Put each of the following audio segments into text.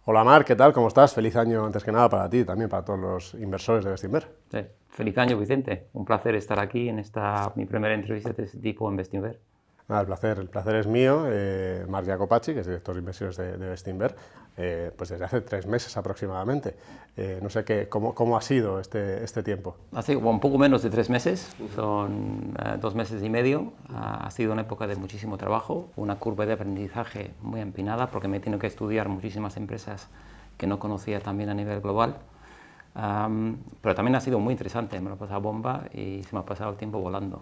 Hola Marc, ¿qué tal? ¿Cómo estás? Feliz año antes que nada para ti y también para todos los inversores de Bestinver. Sí. Feliz año, Vicente. Un placer estar aquí en mi primera entrevista de este tipo en Bestinver. Nada, el placer es mío. Marc Jacopaci, que es director de inversiones de Bestinver, pues desde hace 3 meses aproximadamente. No sé cómo ha sido este tiempo. Hace un poco menos de 3 meses, son 2 meses y medio. Ha sido una época de muchísimo trabajo, una curva de aprendizaje muy empinada porque me he tenido que estudiar muchísimas empresas que no conocía también a nivel global. Pero también ha sido muy interesante, me lo he pasado bomba y se me ha pasado el tiempo volando.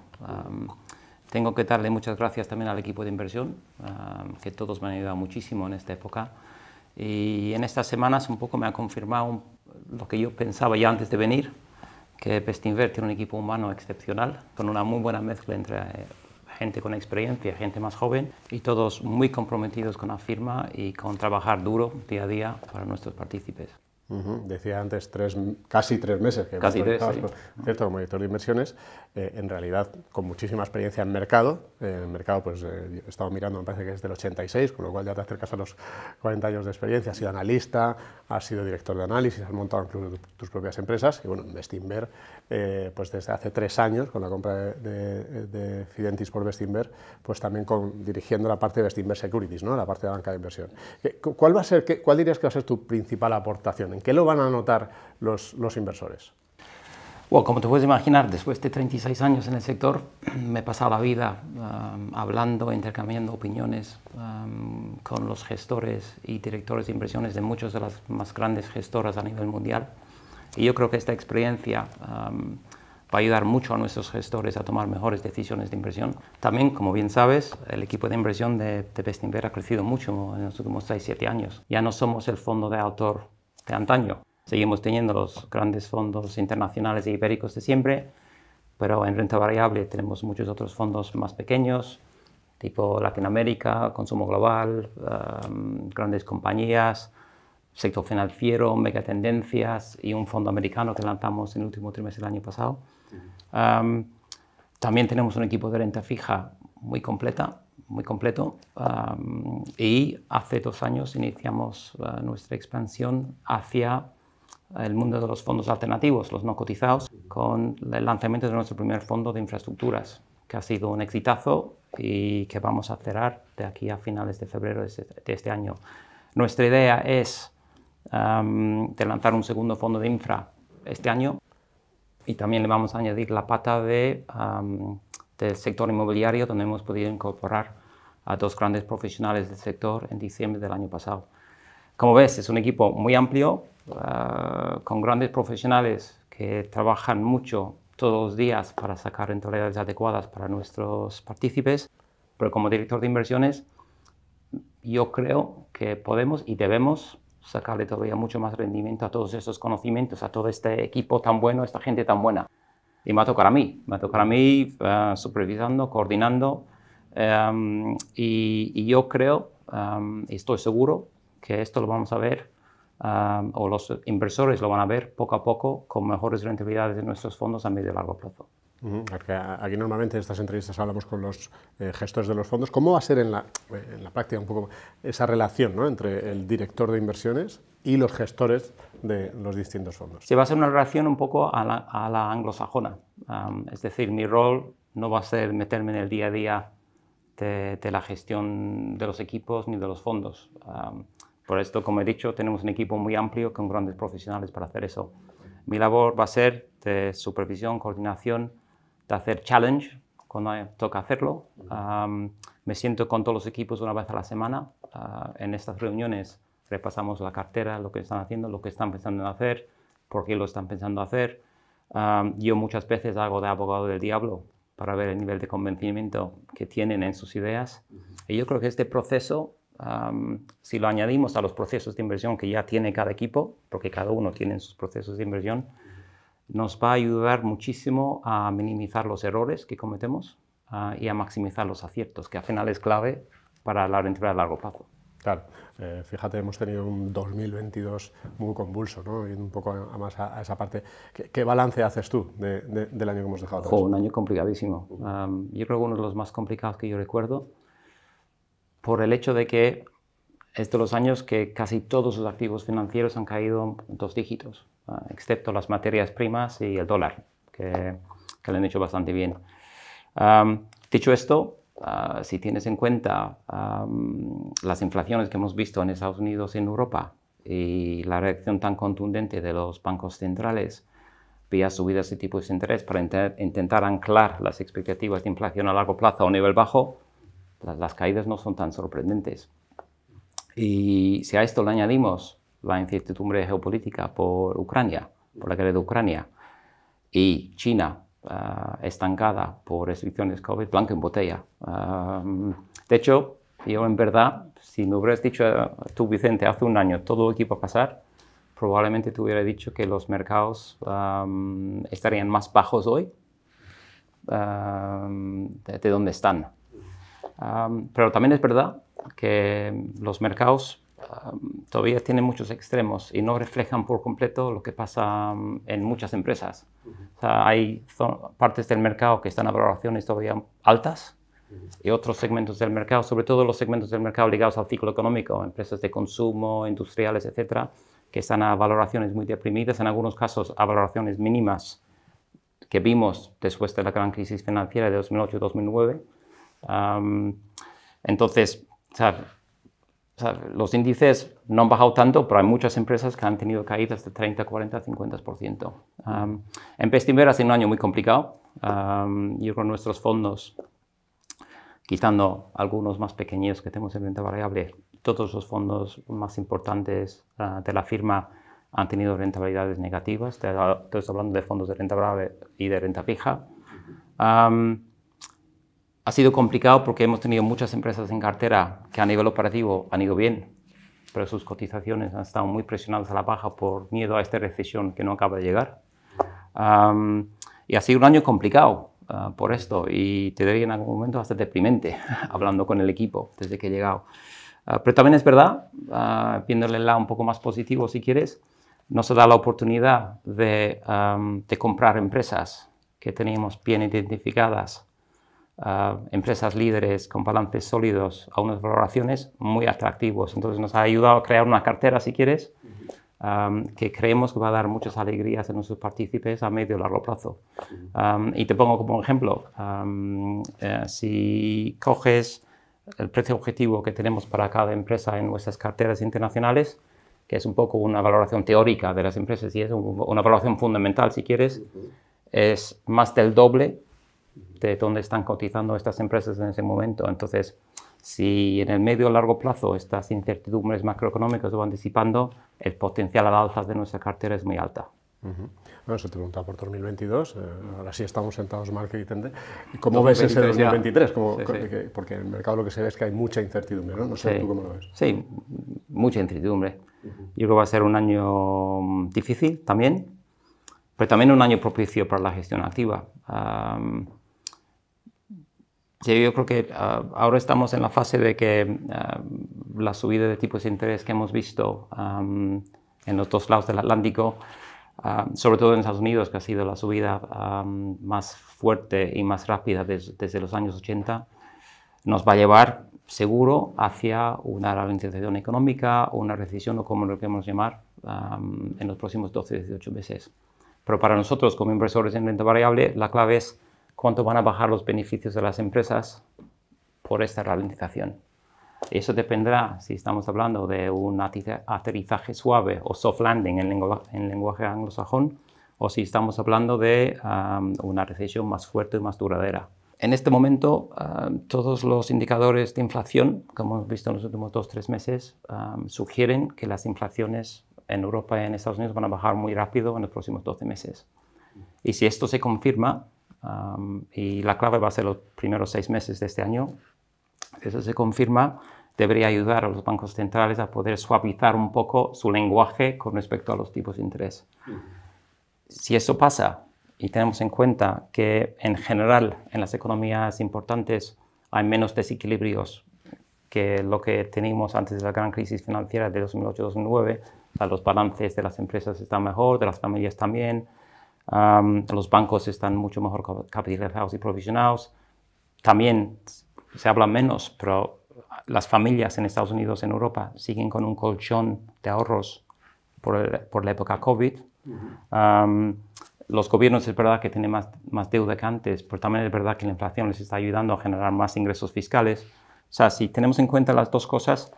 Tengo que darle muchas gracias también al equipo de inversión, que todos me han ayudado muchísimo en esta época. Y en estas semanas un poco me ha confirmado lo que yo pensaba ya antes de venir, que Bestinver tiene un equipo humano excepcional, con una muy buena mezcla entre gente con experiencia, gente más joven, y todos muy comprometidos con la firma y con trabajar duro día a día para nuestros partícipes. Decía antes casi 3 meses que Casi 3, sí. Cierto, como director de inversiones, en realidad con muchísima experiencia en mercado. En el mercado pues he estado mirando, me parece que es del 86, con lo cual ya te acercas a los 40 años de experiencia. Has sido analista, has sido director de análisis, has montado incluso tus propias empresas y bueno, en Bestinver pues desde hace 3 años con la compra de Fidentis por Bestinver, pues también dirigiendo la parte de Bestinver Securities, ¿no? La parte de banca de inversión. ¿Cuál dirías que va a ser tu principal aportación? ¿En qué lo van a notar los inversores? Bueno, como te puedes imaginar, después de 36 años en el sector, me he pasado la vida hablando, intercambiando opiniones con los gestores y directores de inversiones de muchas de las más grandes gestoras a nivel mundial. Y yo creo que esta experiencia va a ayudar mucho a nuestros gestores a tomar mejores decisiones de inversión. También, como bien sabes, el equipo de inversión de Bestinver ha crecido mucho en los últimos 6-7 años. Ya no somos el fondo de autor de antaño. Seguimos teniendo los grandes fondos internacionales e ibéricos de siempre, pero en renta variable tenemos muchos otros fondos más pequeños, tipo Latinoamérica, consumo global, grandes compañías, sector financiero, megatendencias y un fondo americano que lanzamos en el último trimestre del año pasado. También tenemos un equipo de renta fija muy completo. Y hace 2 años iniciamos nuestra expansión hacia el mundo de los fondos alternativos, los no cotizados, con el lanzamiento de nuestro primer fondo de infraestructuras, que ha sido un exitazo y que vamos a cerrar de aquí a finales de febrero de este año. Nuestra idea es de lanzar un segundo fondo de infra este año y también le vamos a añadir la pata del sector inmobiliario, donde hemos podido incorporar a 2 grandes profesionales del sector en diciembre del año pasado. Como ves, es un equipo muy amplio, con grandes profesionales que trabajan mucho todos los días para sacar rentabilidades adecuadas para nuestros partícipes, pero como director de inversiones yo creo que podemos y debemos sacarle todavía mucho más rendimiento a todos estos conocimientos, a todo este equipo tan bueno, esta gente tan buena. Y me va a tocar a mí supervisando, coordinando, y yo creo, y estoy seguro, que esto lo vamos a ver, o los inversores lo van a ver poco a poco con mejores rentabilidades de nuestros fondos a medio y largo plazo. Aquí normalmente en estas entrevistas hablamos con los gestores de los fondos. ¿Cómo va a ser en la práctica un poco esa relación, ¿no?, entre el director de inversiones y los gestores de los distintos fondos? Se va a ser una relación un poco a la anglosajona. Es decir, mi rol no va a ser meterme en el día a día de la gestión de los equipos ni de los fondos. Por esto, como he dicho, tenemos un equipo muy amplio con grandes profesionales para hacer eso. Mi labor va a ser de supervisión, coordinación, de hacer challenge cuando toca hacerlo. Me siento con todos los equipos una vez a la semana. En estas reuniones repasamos la cartera, lo que están haciendo, lo que están pensando en hacer, por qué lo están pensando hacer. Yo muchas veces hago de abogado del diablo para ver el nivel de convencimiento que tienen en sus ideas. Y yo creo que este proceso, si lo añadimos a los procesos de inversión que ya tiene cada equipo, porque cada uno tiene sus procesos de inversión, nos va a ayudar muchísimo a minimizar los errores que cometemos y a maximizar los aciertos, que al final es clave para la rentabilidad a largo plazo. Claro, fíjate, hemos tenido un 2022 muy convulso, ¿no? Y un poco más a esa parte. ¿Qué balance haces tú del año que hemos dejado atrás? Un año complicadísimo. Yo creo que uno de los más complicados que yo recuerdo, por el hecho de que es de los años que casi todos los activos financieros han caído en 2 dígitos, excepto las materias primas y el dólar, que lo han hecho bastante bien. Dicho esto, si tienes en cuenta las inflaciones que hemos visto en Estados Unidos y en Europa y la reacción tan contundente de los bancos centrales vía subidas de tipos de interés para intentar anclar las expectativas de inflación a largo plazo a un nivel bajo, las caídas no son tan sorprendentes. Y si a esto le añadimos la incertidumbre geopolítica por Ucrania, por la guerra de Ucrania, y China estancada por restricciones COVID, blanco en botella. De hecho, yo en verdad, si me hubieras dicho tú, Vicente, hace un año todo lo que iba a pasar, probablemente te hubiera dicho que los mercados estarían más bajos hoy de donde están. Pero también es verdad que los mercados todavía tienen muchos extremos y no reflejan por completo lo que pasa en muchas empresas. O sea, hay partes del mercado que están a valoraciones todavía altas y otros segmentos del mercado, sobre todo los segmentos del mercado ligados al ciclo económico, empresas de consumo, industriales, etcétera, que están a valoraciones muy deprimidas, en algunos casos a valoraciones mínimas que vimos después de la gran crisis financiera de 2008-2009. Entonces, los índices no han bajado tanto, pero hay muchas empresas que han tenido caídas de 30, 40, 50%. En Bestinver ha sido un año muy complicado. Yo con nuestros fondos, quitando algunos más pequeños que tenemos en renta variable, todos los fondos más importantes de la firma han tenido rentabilidades negativas. Estoy hablando de fondos de renta variable y de renta fija. Ha sido complicado porque hemos tenido muchas empresas en cartera que a nivel operativo han ido bien, pero sus cotizaciones han estado muy presionadas a la baja por miedo a esta recesión que no acaba de llegar. Y ha sido un año complicado por esto y te diría en algún momento hasta deprimente hablando con el equipo desde que he llegado. Pero también es verdad, viéndole el lado un poco más positivo si quieres, nos da la oportunidad de comprar empresas que teníamos bien identificadas, empresas líderes con balances sólidos a unas valoraciones muy atractivos. Entonces nos ha ayudado a crear una cartera, si quieres, que creemos que va a dar muchas alegrías a nuestros partícipes a medio y largo plazo. Y te pongo como ejemplo, si coges el precio objetivo que tenemos para cada empresa en nuestras carteras internacionales, que es un poco una valoración teórica de las empresas y es una valoración fundamental, si quieres, es más del doble de dónde están cotizando estas empresas en ese momento. Entonces, si en el medio o largo plazo estas incertidumbres macroeconómicas se van disipando, el potencial al alza de nuestra cartera es muy alta. Bueno, se te preguntaba por 2022, ahora sí estamos sentados mal que tende. ¿Cómo ves ese 2023? Sí. Porque en el mercado lo que se ve es que hay mucha incertidumbre, ¿no? No sé tú cómo lo ves. Sí, mucha incertidumbre. Yo creo que va a ser un año difícil también, pero también un año propicio para la gestión activa. Yo creo que ahora estamos en la fase de que la subida de tipos de interés que hemos visto en los dos lados del Atlántico, sobre todo en Estados Unidos, que ha sido la subida más fuerte y más rápida desde los años 80, nos va a llevar seguro hacia una ralentización económica o una recesión, o como lo queremos llamar, en los próximos 12-18 meses. Pero para nosotros, como inversores en renta variable, la clave es cuánto van a bajar los beneficios de las empresas por esta ralentización. Eso dependerá si estamos hablando de un aterrizaje suave o soft landing en lenguaje anglosajón, o si estamos hablando de una recesión más fuerte y más duradera. En este momento, todos los indicadores de inflación, como hemos visto en los últimos 2-3 meses, sugieren que las inflaciones en Europa y en Estados Unidos van a bajar muy rápido en los próximos 12 meses. Y si esto se confirma, y la clave va a ser los primeros 6 meses de este año, si eso se confirma, debería ayudar a los bancos centrales a poder suavizar un poco su lenguaje con respecto a los tipos de interés. Si eso pasa, y tenemos en cuenta que en general en las economías importantes hay menos desequilibrios que lo que teníamos antes de la gran crisis financiera de 2008-2009, los balances de las empresas están mejor, de las familias también, los bancos están mucho mejor capitalizados y provisionados, también se habla menos, pero las familias en Estados Unidos, en Europa, siguen con un colchón de ahorros por la época COVID. Los gobiernos es verdad que tienen más deuda que antes, pero también es verdad que la inflación les está ayudando a generar más ingresos fiscales. O sea, si tenemos en cuenta las dos cosas,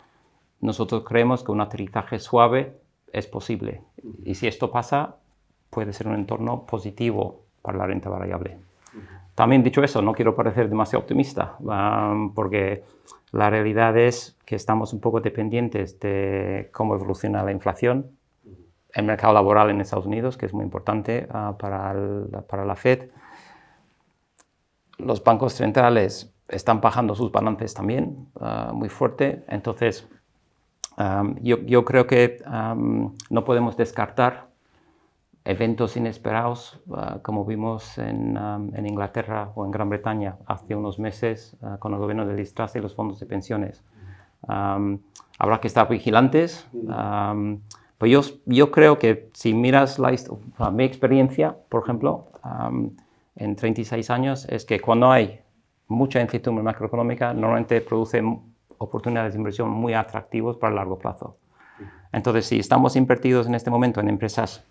nosotros creemos que un aterrizaje suave es posible. Y si esto pasa, puede ser un entorno positivo para la renta variable. También dicho eso, no quiero parecer demasiado optimista, porque la realidad es que estamos un poco dependientes de cómo evoluciona la inflación, el mercado laboral en Estados Unidos, que es muy importante para la Fed. Los bancos centrales están bajando sus balances también muy fuerte. Entonces, yo creo que no podemos descartar eventos inesperados, como vimos en Inglaterra o en Gran Bretaña hace unos meses con el gobierno de Liz Truss y los fondos de pensiones. Habrá que estar vigilantes. Pues yo creo que si miras mi experiencia, por ejemplo, en 36 años, es que cuando hay mucha incertidumbre macroeconómica, normalmente produce oportunidades de inversión muy atractivas para el largo plazo. Entonces, si estamos invertidos en este momento en empresas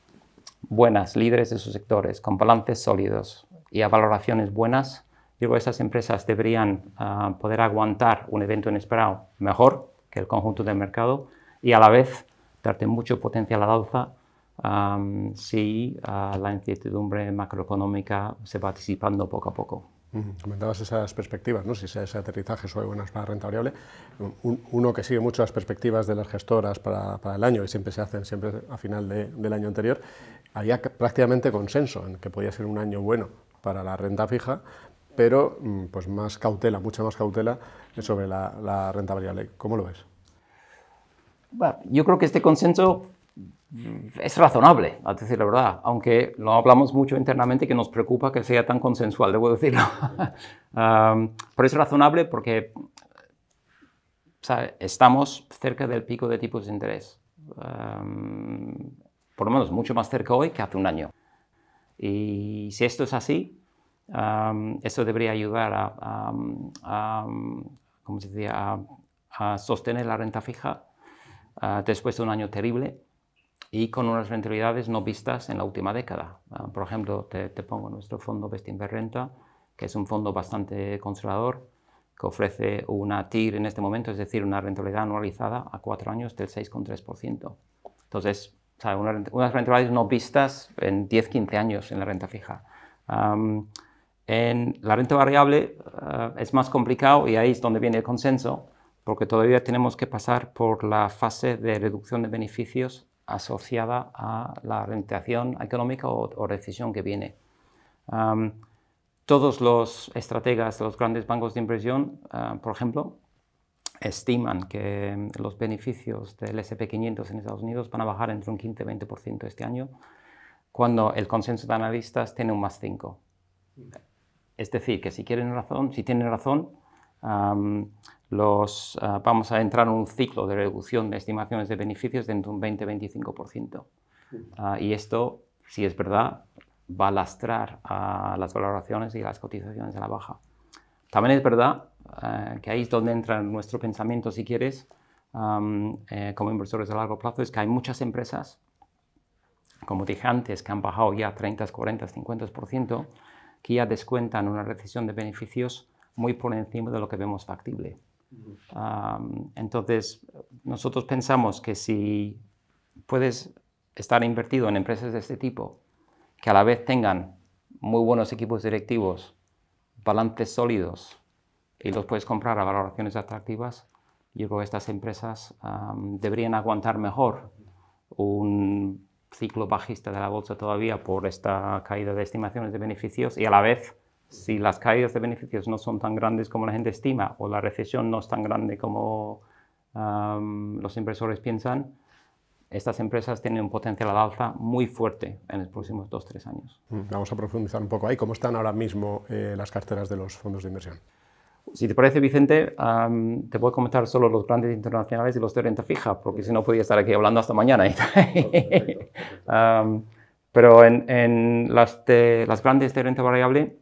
buenas, líderes de sus sectores, con balances sólidos y a valoraciones buenas, yo creo que esas empresas deberían poder aguantar un evento inesperado mejor que el conjunto del mercado y a la vez darte mucho potencial al alza si la incertidumbre macroeconómica se va disipando poco a poco. Comentabas esas perspectivas, ¿no? Si ese aterrizaje suave buenas para renta variable. Uno que sigue mucho las perspectivas de las gestoras para el año, y siempre se hacen siempre a final del año anterior, había prácticamente consenso en que podía ser un año bueno para la renta fija, pero pues más cautela, mucha más cautela sobre la renta variable. ¿Cómo lo ves? Bueno, yo creo que este consenso es razonable, a decir la verdad, aunque lo hablamos mucho internamente que nos preocupa que sea tan consensual, debo decirlo. Pero es razonable porque estamos cerca del pico de tipos de interés. Por lo menos mucho más cerca hoy que hace un año. Y si esto es así, esto debería ayudar ¿cómo se decía? A sostener la renta fija después de un año terrible y con unas rentabilidades no vistas en la última década. Por ejemplo, te pongo nuestro fondo Bestinver Renta, que es un fondo bastante conservador, que ofrece una TIR en este momento, es decir, una rentabilidad anualizada a 4 años del 6,3%. Entonces, unas rentabilidades no vistas en 10-15 años en la renta fija. En la renta variable es más complicado y ahí es donde viene el consenso, porque todavía tenemos que pasar por la fase de reducción de beneficios asociada a la rentabilización económica o recesión que viene. Todos los estrategas de los grandes bancos de inversión, por ejemplo, estiman que los beneficios del S&P 500 en Estados Unidos van a bajar entre un 15 y 20% este año, cuando el consenso de analistas tiene un más 5. Es decir, que si tienen razón, vamos a entrar en un ciclo de reducción de estimaciones de beneficios de entre un 20-25%. Y esto, si es verdad, va a lastrar a las valoraciones y las cotizaciones a la baja. También es verdad que ahí es donde entra nuestro pensamiento, si quieres, como inversores a largo plazo, es que hay muchas empresas, como dije antes, que han bajado ya 30, 40, 50%, que ya descuentan una recesión de beneficios muy por encima de lo que vemos factible. Entonces, nosotros pensamos que si puedes estar invertido en empresas de este tipo, que a la vez tengan muy buenos equipos directivos, balances sólidos y los puedes comprar a valoraciones atractivas, yo creo que estas empresas deberían aguantar mejor un ciclo bajista de la bolsa todavía por esta caída de estimaciones de beneficios y a la vez, si las caídas de beneficios no son tan grandes como la gente estima o la recesión no es tan grande como los inversores piensan, estas empresas tienen un potencial al alza muy fuerte en los próximos 2-3 años. Vamos a profundizar un poco ahí. ¿Cómo están ahora mismo las carteras de los fondos de inversión? Si te parece, Vicente, te voy a comentar solo los grandes internacionales y los de renta fija, porque si no podría estar aquí hablando hasta mañana. Pero en las grandes de renta variable,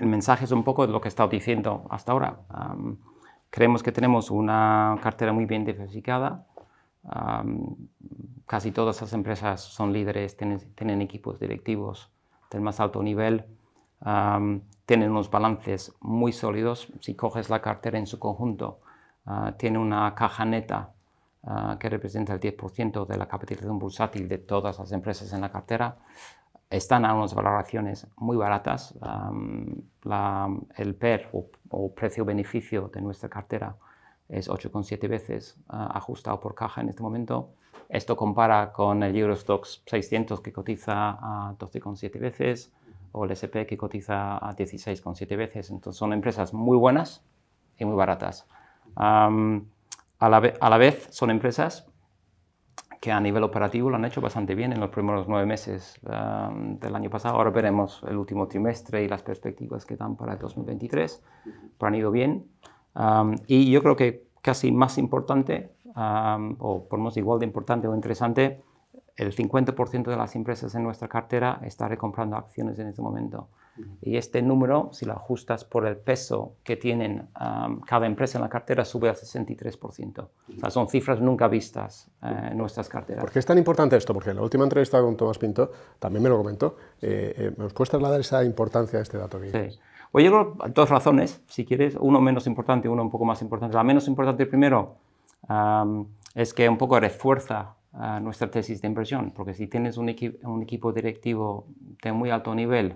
el mensaje es un poco de lo que he estado diciendo hasta ahora. Creemos que tenemos una cartera muy bien diversificada. Casi todas las empresas son líderes, tienen equipos directivos del más alto nivel, tienen unos balances muy sólidos. Si coges la cartera en su conjunto, tiene una caja neta que representa el 10% de la capitalización bursátil de todas las empresas en la cartera. Están a unas valoraciones muy baratas. El PER o precio-beneficio de nuestra cartera es 8,7 veces ajustado por caja en este momento. Esto compara con el Eurostoxx 600 que cotiza a 12,7 veces o el S&P que cotiza a 16,7 veces. Entonces son empresas muy buenas y muy baratas. A la vez son empresas que a nivel operativo lo han hecho bastante bien en los primeros 9 meses del año pasado. Ahora veremos el último trimestre y las perspectivas que dan para el 2023, pero han ido bien. Y yo creo que casi más importante, o por lo menos igual de importante o interesante, el 50% de las empresas en nuestra cartera está recomprando acciones en este momento. Y este número, si lo ajustas por el peso que tienen cada empresa en la cartera, sube al 63%. O sea, son cifras nunca vistas en nuestras carteras. ¿Por qué es tan importante esto? Porque en la última entrevista con Tomás Pinto también me lo comentó. ¿Me puedes trasladar esa importancia de este dato? Sí. Pues yo creo dos razones, si quieres, uno menos importante y uno un poco más importante. La menos importante primero es que un poco refuerza nuestra tesis de inversión, porque si tienes un equipo directivo de muy alto nivel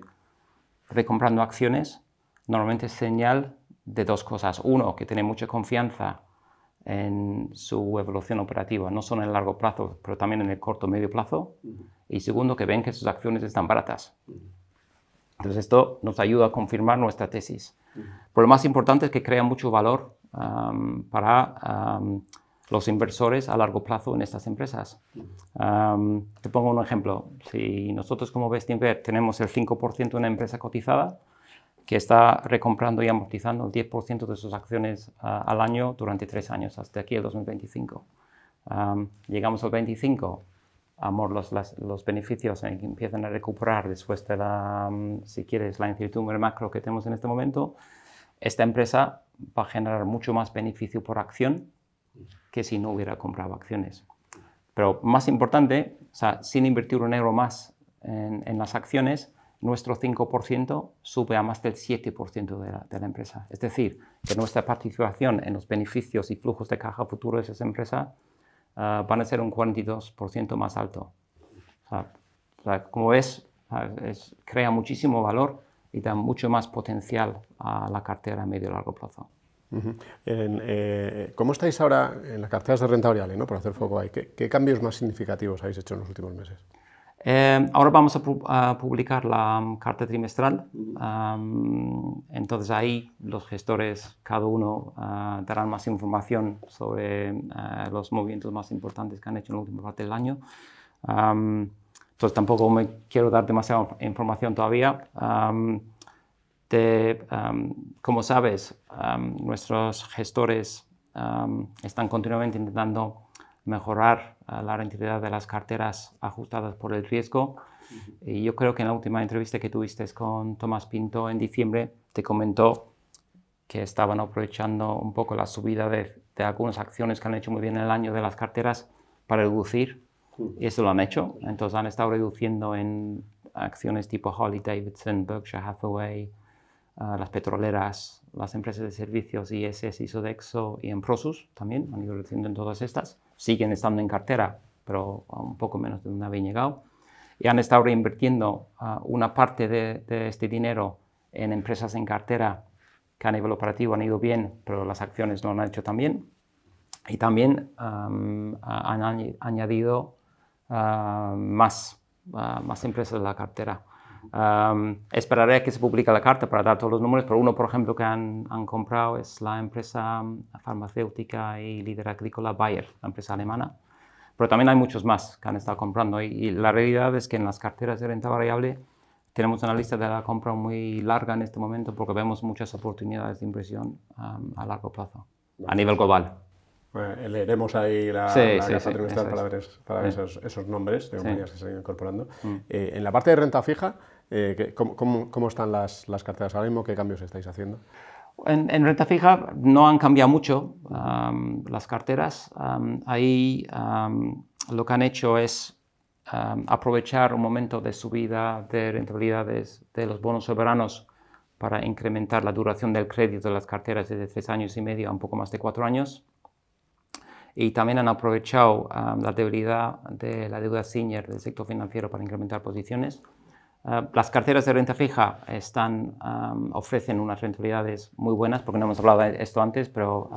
recomprando acciones, normalmente es señal de dos cosas. Uno, que tiene mucha confianza en su evolución operativa, no solo en el largo plazo, pero también en el corto o medio plazo. Y segundo, que ven que sus acciones están baratas. Entonces esto nos ayuda a confirmar nuestra tesis. Pero lo más importante es que crea mucho valor para los inversores a largo plazo en estas empresas. Te pongo un ejemplo. Si nosotros como Bestinver tenemos el 5% de una empresa cotizada que está recomprando y amortizando el 10% de sus acciones al año durante 3 años, hasta aquí el 2025. Llegamos al 25, los beneficios empiezan a recuperar después de si quieres, la incertidumbre macro que tenemos en este momento. Esta empresa va a generar mucho más beneficio por acción que si no hubiera comprado acciones. Pero más importante, o sea, sin invertir un euro más en las acciones, nuestro 5% sube a más del 7% de la empresa. Es decir, que nuestra participación en los beneficios y flujos de caja futuro de esa empresa van a ser un 42% más alto. O sea, como ves, crea muchísimo valor y da mucho más potencial a la cartera a medio y largo plazo. ¿Cómo estáis ahora en las carteras de renta variable, ¿no? Por hacer foco ahí? ¿Qué cambios más significativos habéis hecho en los últimos meses? Ahora vamos a publicar la carta trimestral. Entonces ahí los gestores, cada uno, darán más información sobre los movimientos más importantes que han hecho en la última parte del año. Entonces tampoco me quiero dar demasiada información todavía. Como sabes, nuestros gestores están continuamente intentando mejorar la rentabilidad de las carteras ajustadas por el riesgo. Y yo creo que en la última entrevista que tuviste con Tomás Pinto en diciembre, te comentó que estaban aprovechando un poco la subida de algunas acciones que han hecho muy bien en el año de las carteras para reducir. Y eso lo han hecho. Entonces han estado reduciendo en acciones tipo Harley Davidson, Berkshire Hathaway, las petroleras, las empresas de servicios, ISS, Sodexo y en Prosus también, han ido reduciendo en todas estas. Siguen estando en cartera, pero un poco menos de donde habían llegado. Y han estado reinvirtiendo una parte de este dinero en empresas en cartera que a nivel operativo han ido bien, pero las acciones no lo han hecho tan bien. Y también han añadido más empresas a la cartera. Esperaré a que se publique la carta para dar todos los números, pero uno, por ejemplo, que han comprado es la empresa farmacéutica y líder agrícola Bayer, la empresa alemana. Pero también hay muchos más que han estado comprando y la realidad es que en las carteras de renta variable tenemos una lista de la compra muy larga en este momento porque vemos muchas oportunidades de inversión a largo plazo, a nivel global. Leeremos ahí la carta trimestral para ver esos nombres de compañías que se han ido incorporando. En la parte de renta fija, ¿cómo están las carteras ahora mismo? ¿Qué cambios estáis haciendo? En renta fija no han cambiado mucho las carteras. Ahí lo que han hecho es aprovechar un momento de subida de rentabilidades de los bonos soberanos para incrementar la duración del crédito de las carteras desde 3 años y medio a un poco más de 4 años. Y también han aprovechado la debilidad de la deuda senior del sector financiero para incrementar posiciones. Las carteras de renta fija ofrecen unas rentabilidades muy buenas, porque no hemos hablado de esto antes, pero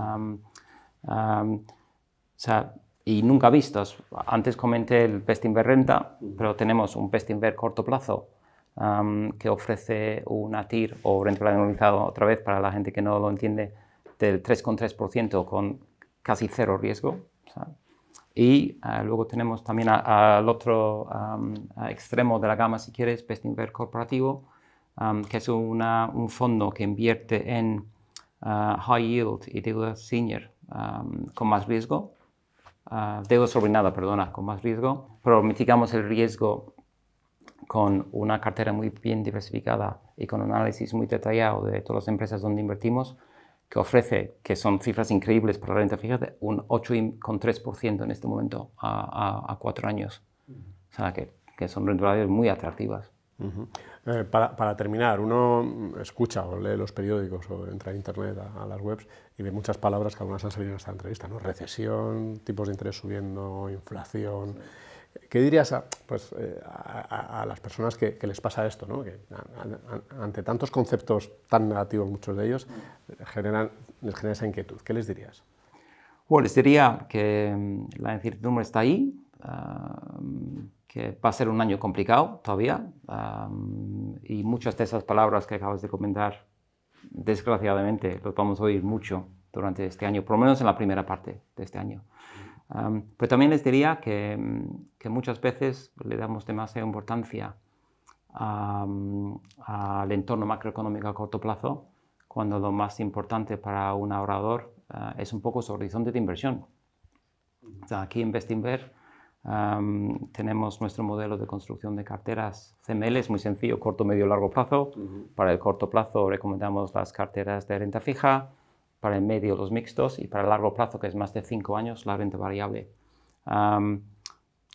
y nunca vistos. Antes comenté el Bestinver Renta, pero tenemos un Bestinver corto plazo que ofrece una TIR o rentabilidad anualizada, otra vez para la gente que no lo entiende, del 3,3% con casi cero riesgo. Y luego tenemos también al otro extremo de la gama, si quieres, Bestinver Corporativo, que es un fondo que invierte en high yield y deuda senior con más riesgo, deuda subordinada, perdona, con más riesgo, pero mitigamos el riesgo con una cartera muy bien diversificada y con un análisis muy detallado de todas las empresas donde invertimos, que ofrece, que son cifras increíbles para la renta fija, de un 8,3% en este momento a 4 años. O sea, que son rentabilidades muy atractivas. Para terminar, uno escucha o lee los periódicos o entra a internet, a las webs, y ve muchas palabras que algunas han salido en esta entrevista, ¿no? Recesión, tipos de interés subiendo, inflación. ¿Qué dirías a las personas que les pasa esto, ¿no? Que ante tantos conceptos tan negativos, muchos de ellos, les genera esa inquietud? ¿Qué les dirías? Bueno, les diría que la incertidumbre está ahí, que va a ser un año complicado todavía, y muchas de esas palabras que acabas de comentar, desgraciadamente, los vamos a oír mucho durante este año, por lo menos en la primera parte de este año. Pero también les diría que muchas veces le damos demasiada importancia al entorno macroeconómico a corto plazo, cuando lo más importante para un ahorrador es un poco su horizonte de inversión. O sea, aquí en Bestinver tenemos nuestro modelo de construcción de carteras CML, es muy sencillo, corto, medio, largo plazo. Para el corto plazo recomendamos las carteras de renta fija, para el medio los mixtos y para el largo plazo, que es más de 5 años, la renta variable.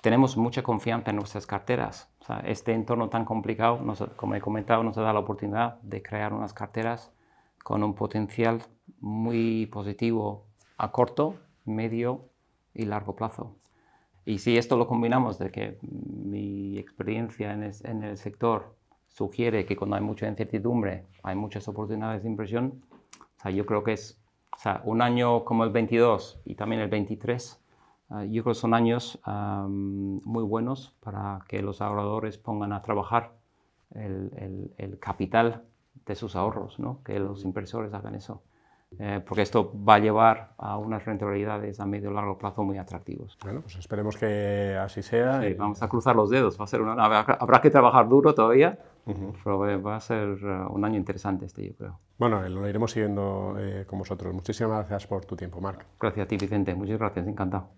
Tenemos mucha confianza en nuestras carteras. O sea, este entorno tan complicado, como he comentado, nos da la oportunidad de crear unas carteras con un potencial muy positivo a corto, medio y largo plazo. Y si esto lo combinamos de que mi experiencia en el sector sugiere que cuando hay mucha incertidumbre hay muchas oportunidades de inversión, o sea, yo creo que un año como el 22 y también el 23, yo creo que son años muy buenos para que los ahorradores pongan a trabajar el capital de sus ahorros, ¿no? Que los inversores hagan eso. Porque esto va a llevar a unas rentabilidades a medio y largo plazo muy atractivos. Bueno, pues esperemos que así sea. Sí, vamos a cruzar los dedos. Habrá que trabajar duro todavía, pero va a ser un año interesante este, yo creo. Bueno, lo iremos siguiendo con vosotros. Muchísimas gracias por tu tiempo, Marc. Gracias a ti, Vicente. Muchas gracias, encantado.